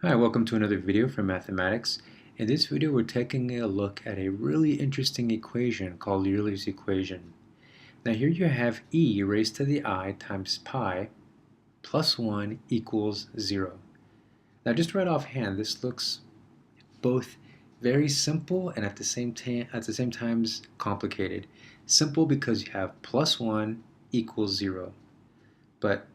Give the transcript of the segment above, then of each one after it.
Hi, welcome to another video from mathematics. In this video we're taking a look at a really interesting equation called Euler's equation. Now here you have e raised to the I times pi plus 1 equals 0. Now just right offhand this looks both very simple and at the same time complicated. Simple because you have plus 1 equals 0. But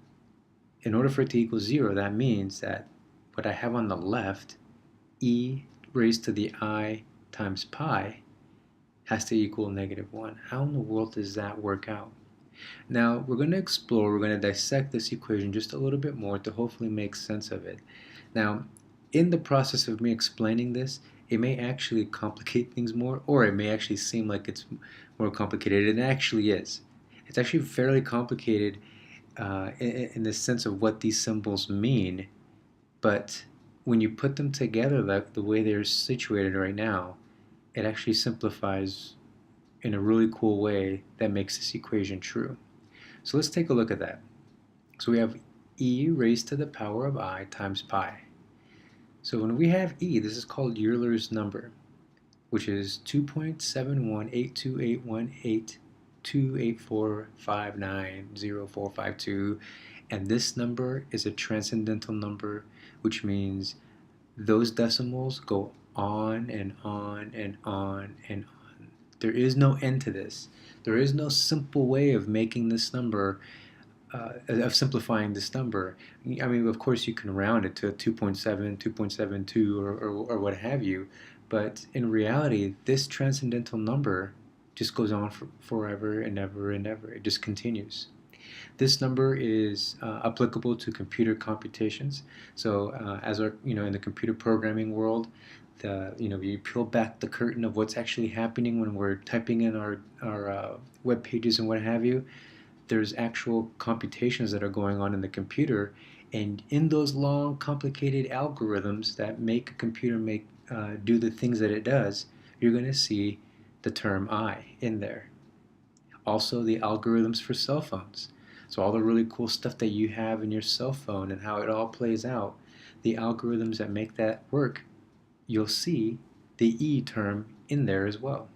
in order for it to equal 0, that means that what I have on the left, e raised to the I times pi, has to equal -1. How in the world does that work out? Now we're going to dissect this equation just a little bit more to hopefully make sense of it. Now, in the process of me explaining this, it may actually complicate things more, or it may actually seem like it's more complicated than it actually is. It's actually fairly complicated in the sense of what these symbols mean, but when you put them together like the way they're situated right now, it actually simplifies in a really cool way that makes this equation true. So let's take a look at that. So we have e raised to the power of I times pi. So when we have e, this is called Euler's number, which is 2.718281828459045 and this number is a transcendental number, which means those decimals go on and on and on and on. There is no end to this. There is no simple way of making this number, of simplifying this number. I mean, of course, you can round it to 2.7, 2.72, or what have you, but in reality, this transcendental number just goes on forever and ever and ever. It just continues. This number is applicable to computer computations. So as our, in the computer programming world, you peel back the curtain of what's actually happening when we're typing in our web pages and what have you. There's actual computations that are going on in the computer, and in those long, complicated algorithms that make a computer do the things that it does, you're going to see the term I in there. Also, the algorithms for cell phones. So all the really cool stuff that you have in your cell phone and how it all plays out, the algorithms that make that work, you'll see the E term in there as well.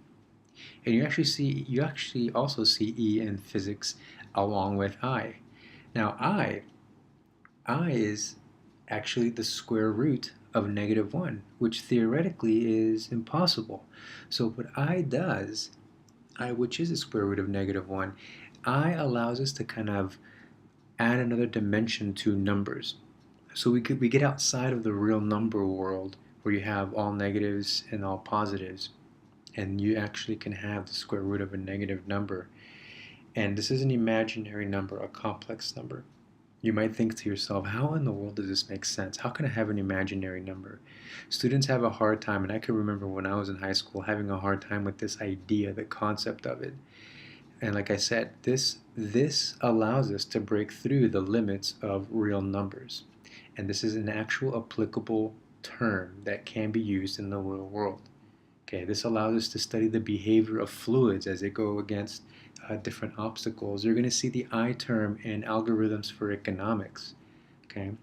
And you actually also see E in physics along with I. Now I is actually the square root of -1, which theoretically is impossible. So what I does, which is the square root of -1, I allows us to kind of add another dimension to numbers. So we get outside of the real number world where you have all negatives and all positives, and you actually can have the square root of a negative number. And this is an imaginary number, a complex number. You might think to yourself, how in the world does this make sense? How can I have an imaginary number? Students have a hard time, and I can remember when I was in high school having a hard time with this idea, the concept of it. And like I said, this allows us to break through the limits of real numbers. And this is an actual applicable term that can be used in the real world. Okay, this allows us to study the behavior of fluids as they go against different obstacles. You're going to see the I term in algorithms for economics. Okay,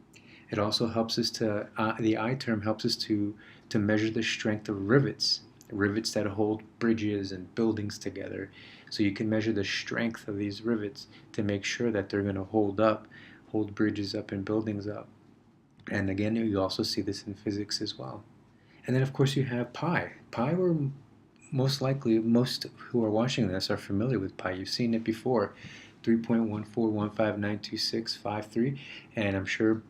it also helps us to, the I term helps us to measure the strength of rivets that hold bridges and buildings together. So you can measure the strength of these rivets to make sure that they're going to hold bridges up and buildings up. And again, you also see this in physics as well. And then of course you have pi. Pi, most who are watching this are familiar with pi. You've seen it before, 3.141592653, and I'm sure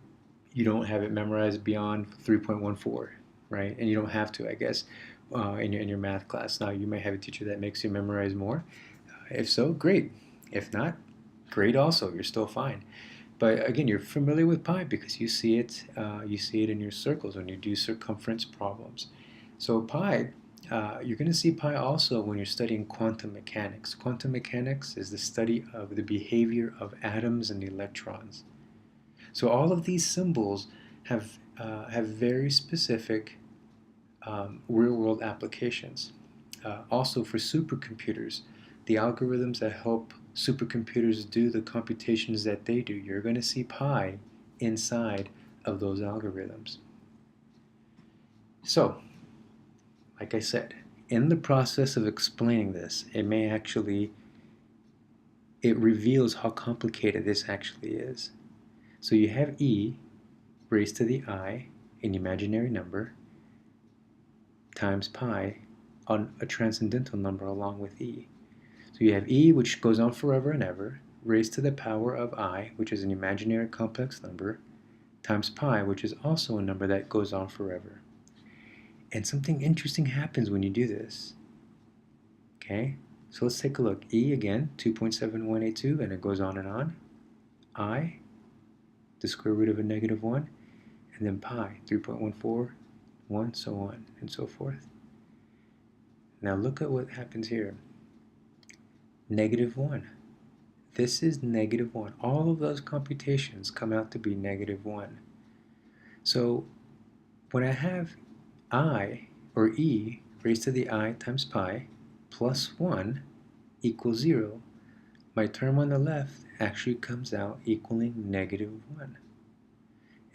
you don't have it memorized beyond 3.14, right? And you don't have to, I guess, in your math class. Now you might have a teacher that makes you memorize more. If so, great. If not, great also. You're still fine. But again, you're familiar with pi because you see it in your circles when you do circumference problems. So pi, you're going to see pi also when you're studying quantum mechanics. Quantum mechanics is the study of the behavior of atoms and electrons. So all of these symbols have very specific real-world applications. Also for supercomputers, the algorithms that help supercomputers do the computations that they do, you're going to see pi inside of those algorithms. So, like I said, in the process of explaining this, it reveals how complicated this actually is. So you have e raised to the I, an imaginary number, times pi on a transcendental number along with e. So you have e, which goes on forever and ever, raised to the power of I, which is an imaginary complex number, times pi, which is also a number that goes on forever. And something interesting happens when you do this. Okay, so let's take a look. E again, 2.7182, and it goes on and on. I, the square root of a negative 1, and then pi, 3.141, so on and so forth. Now look at what happens here. Negative 1. This is negative 1. All of those computations come out to be negative 1. So when I have I, or e, raised to the I times pi plus 1 equals 0, my term on the left actually comes out equaling negative 1.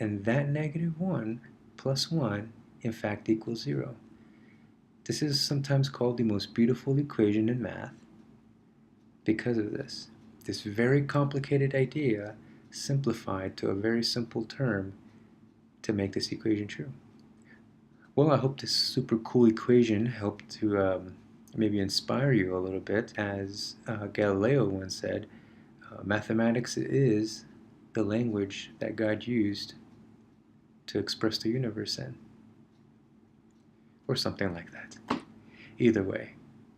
And that negative 1 plus 1 in fact equals 0. This is sometimes called the most beautiful equation in math because of this. This very complicated idea simplified to a very simple term to make this equation true. Well, I hope this super cool equation helped to maybe inspire you a little bit. As Galileo once said, mathematics is the language that God used to express the universe in, or something like that. Either way,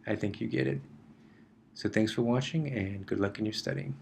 I think you get it. So thanks for watching, and good luck in your studying.